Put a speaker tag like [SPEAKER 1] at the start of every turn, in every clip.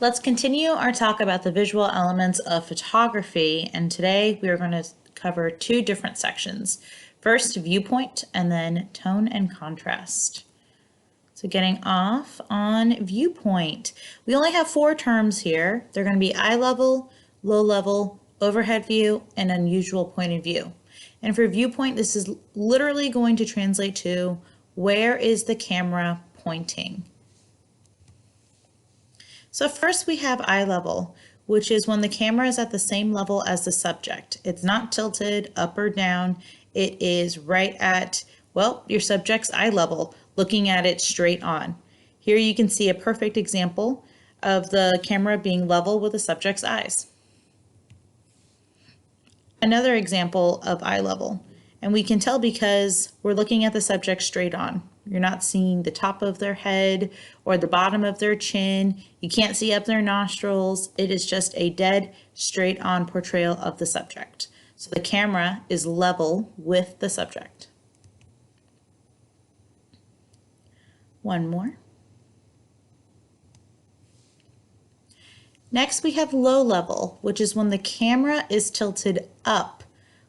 [SPEAKER 1] Let's continue our talk about the visual elements of photography, and today we are going to cover two different sections. First, viewpoint, and then tone and contrast. So getting off on viewpoint, we only have four terms here. They're going to be eye level, low level, overhead view, and unusual point of view. And for viewpoint, this is literally going to translate to where is the camera pointing? So first we have eye level, which is when the camera is at the same level as the subject. It's not tilted up or down. It is right at, well, your subject's eye level, looking at it straight on. Here you can see a perfect example of the camera being level with the subject's eyes. Another example of eye level, and we can tell because we're looking at the subject straight on. You're not seeing the top of their head or the bottom of their chin. You can't see up their nostrils. It is just a dead, straight on portrayal of the subject. So the camera is level with the subject. One more. Next, we have low level, which is when the camera is tilted up,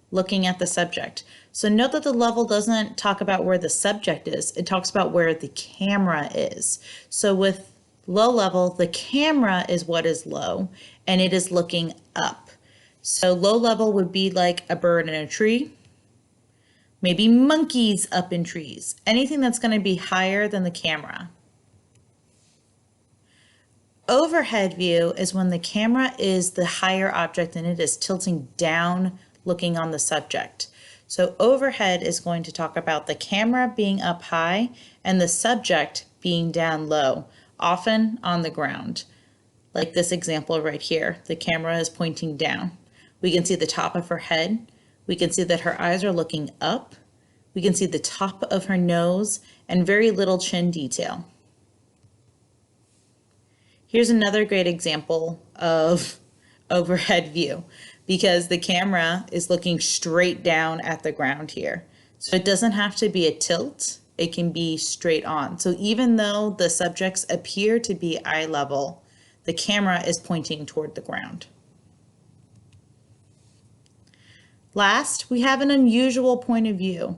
[SPEAKER 1] looking at the subject. So note that the level doesn't talk about where the subject is, it talks about where the camera is. So with low level, the camera is what is low, and it is looking up. So low level would be like a bird in a tree, maybe monkeys up in trees, anything that's going to be higher than the camera. Overhead view is when the camera is the higher object and it is tilting down, looking on the subject. So overhead is going to talk about the camera being up high and the subject being down low, often on the ground. Like this example right here, the camera is pointing down. We can see the top of her head. We can see that her eyes are looking up. We can see the top of her nose and very little chin detail. Here's another great example of overhead view because the camera is looking straight down at the ground here. So it doesn't have to be a tilt, it can be straight on. So even though the subjects appear to be eye level, the camera is pointing toward the ground. Last, we have an unusual point of view,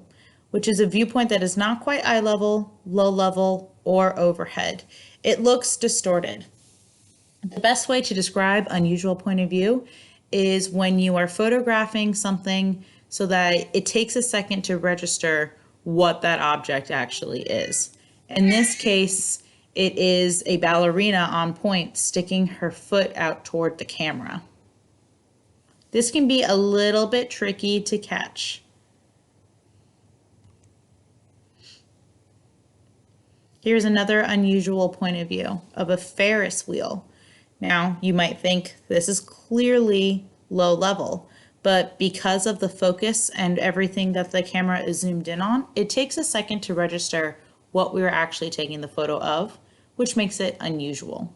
[SPEAKER 1] which is a viewpoint that is not quite eye level, low level, or overhead. It looks distorted. The best way to describe unusual point of view is when you are photographing something so that it takes a second to register what that object actually is. In this case, it is a ballerina on point sticking her foot out toward the camera. This can be a little bit tricky to catch. Here's another unusual point of view of a Ferris wheel. Now, you might think this is clearly low level, but because of the focus and everything that the camera is zoomed in on, it takes a second to register what we were actually taking the photo of, which makes it unusual.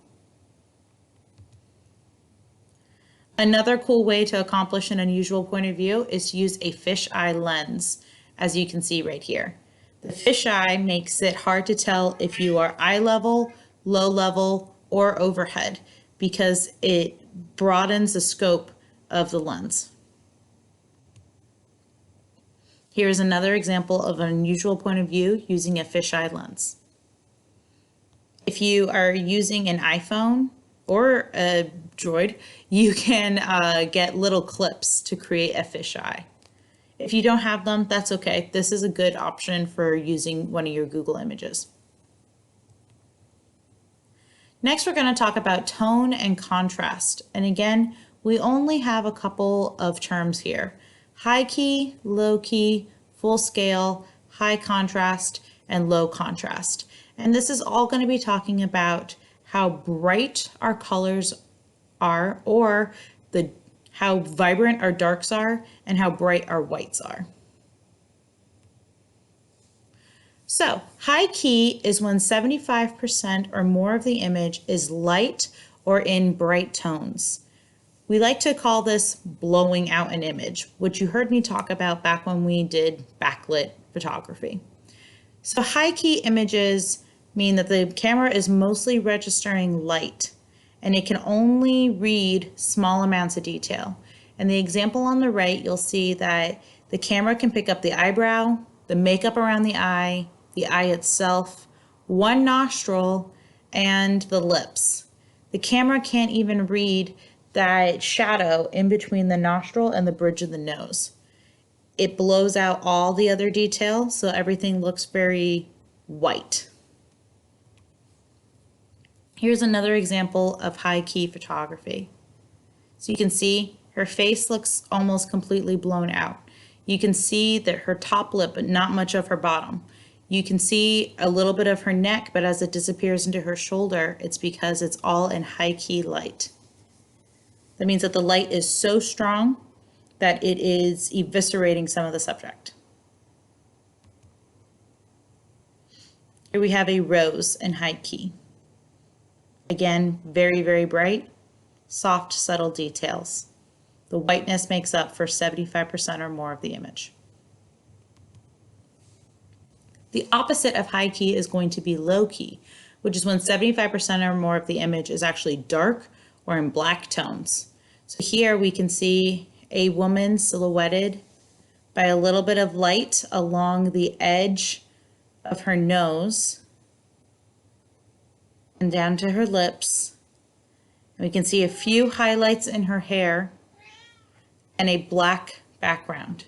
[SPEAKER 1] Another cool way to accomplish an unusual point of view is to use a fisheye lens, as you can see right here. The fisheye makes it hard to tell if you are eye level, low level, or overhead, because it broadens the scope of the lens. Here's another example of an unusual point of view using a fisheye lens. If you are using an iPhone or a Droid, you can get little clips to create a fisheye. If you don't have them, that's okay. This is a good option for using one of your Google images. Next, we're going to talk about tone and contrast. And again, we only have a couple of terms here: high key, low key, full scale, high contrast, and low contrast. And this is all going to be talking about how bright our colors are, or how vibrant our darks are, and how bright our whites are. So high key is when 75% or more of the image is light or in bright tones. We like to call this blowing out an image, which you heard me talk about back when we did backlit photography. So high key images mean that the camera is mostly registering light and it can only read small amounts of detail. In the example on the right, you'll see that the camera can pick up the eyebrow, the makeup around the eye itself, one nostril, and the lips. The camera can't even read that shadow in between the nostril and the bridge of the nose. It blows out all the other detail, so everything looks very white. Here's another example of high key photography. So you can see her face looks almost completely blown out. You can see that her top lip, but not much of her bottom. You can see a little bit of her neck, but as it disappears into her shoulder, it's because it's all in high key light. That means that the light is so strong that it is eviscerating some of the subject. Here we have a rose in high key. Again, very, very bright, soft, subtle details. The whiteness makes up for 75% or more of the image. The opposite of high key is going to be low key, which is when 75% or more of the image is actually dark or in black tones. So here we can see a woman silhouetted by a little bit of light along the edge of her nose and down to her lips. And we can see a few highlights in her hair and a black background.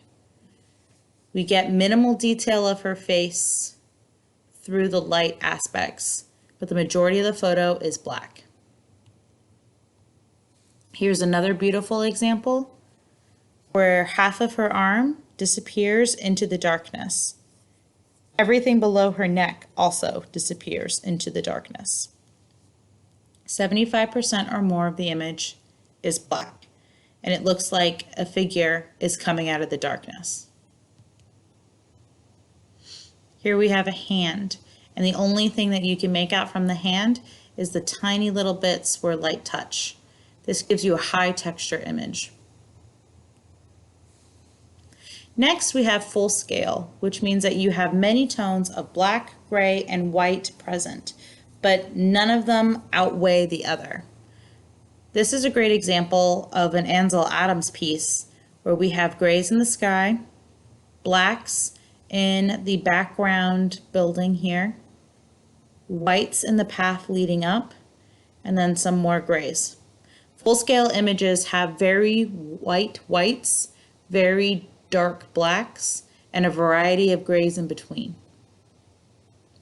[SPEAKER 1] We get minimal detail of her face through the light aspects, but the majority of the photo is black. Here's another beautiful example where half of her arm disappears into the darkness. Everything below her neck also disappears into the darkness. 75% or more of the image is black, and it looks like a figure is coming out of the darkness. Here we have a hand, and the only thing that you can make out from the hand is the tiny little bits where light touch. This gives you a high texture image. Next, we have full scale, which means that you have many tones of black, gray, and white present, but none of them outweigh the other. This is a great example of an Ansel Adams piece where we have grays in the sky, blacks in the background building here, whites in the path leading up, and then some more grays. Full-scale images have very white whites, very dark blacks, and a variety of grays in between.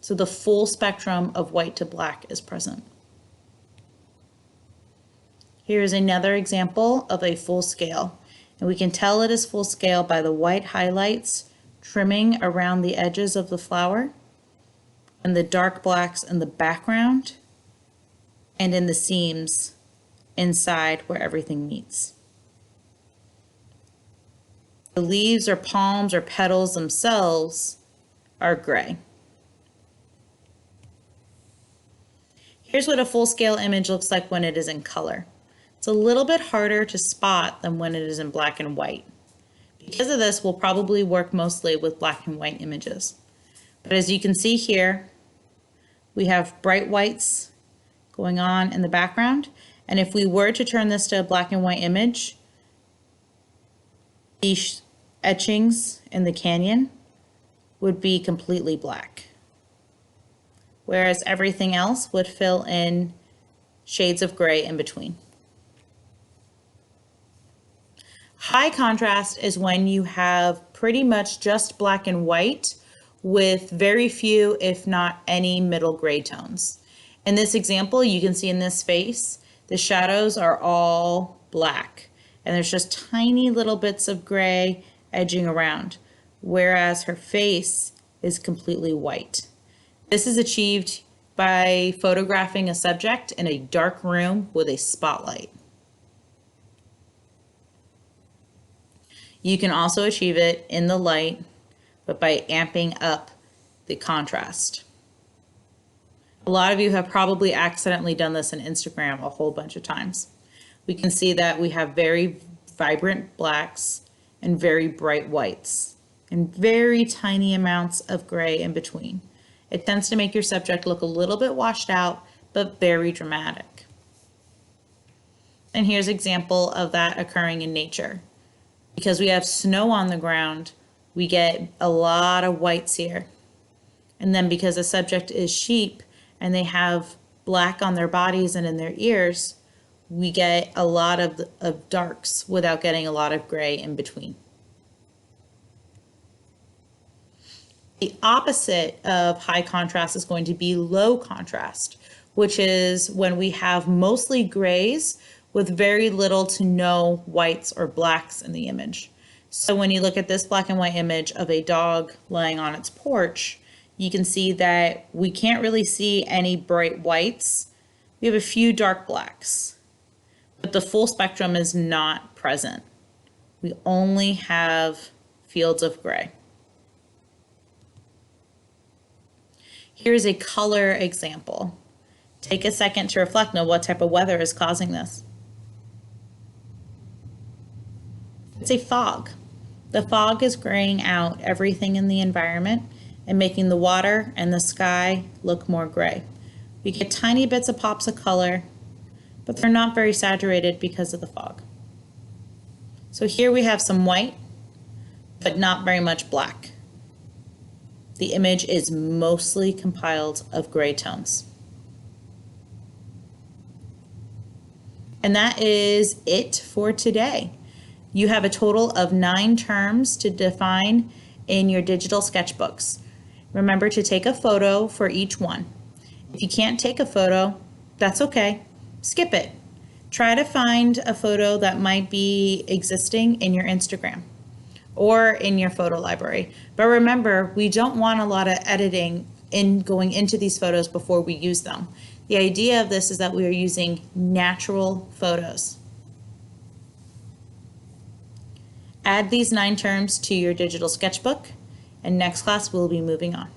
[SPEAKER 1] So the full spectrum of white to black is present. Here is another example of a full scale, and we can tell it is full scale by the white highlights trimming around the edges of the flower, and the dark blacks in the background, and in the seams inside where everything meets. The leaves or palms or petals themselves are gray. Here's what a full-scale image looks like when it is in color. It's a little bit harder to spot than when it is in black and white. Because of this, we'll probably work mostly with black and white images. But as you can see here, we have bright whites going on in the background. And if we were to turn this to a black and white image, these etchings in the canyon would be completely black, whereas everything else would fill in shades of gray in between. High contrast is when you have pretty much just black and white with very few, if not any, middle gray tones. In this example, you can see in this face, the shadows are all black, and there's just tiny little bits of gray edging around, whereas her face is completely white. This is achieved by photographing a subject in a dark room with a spotlight. You can also achieve it in the light, but by amping up the contrast. A lot of you have probably accidentally done this in Instagram a whole bunch of times. We can see that we have very vibrant blacks and very bright whites and very tiny amounts of gray in between. It tends to make your subject look a little bit washed out, but very dramatic. And here's an example of that occurring in nature. Because we have snow on the ground, we get a lot of whites here. And then because the subject is sheep and they have black on their bodies and in their ears, we get a lot of darks without getting a lot of gray in between. The opposite of high contrast is going to be low contrast, which is when we have mostly grays with very little to no whites or blacks in the image. So when you look at this black and white image of a dog laying on its porch, you can see that we can't really see any bright whites. We have a few dark blacks, but the full spectrum is not present. We only have fields of gray. Here's a color example. Take a second to reflect on what type of weather is causing this. It's a fog. The fog is graying out everything in the environment and making the water and the sky look more gray. We get tiny bits of pops of color, but they're not very saturated because of the fog. So here we have some white, but not very much black. The image is mostly compiled of gray tones. And that is it for today. You have a total of 9 terms to define in your digital sketchbooks. Remember to take a photo for each one. If you can't take a photo, that's okay. Skip it. Try to find a photo that might be existing in your Instagram or in your photo library. But remember, we don't want a lot of editing in going into these photos before we use them. The idea of this is that we are using natural photos. Add these 9 terms to your digital sketchbook, and next class we'll be moving on.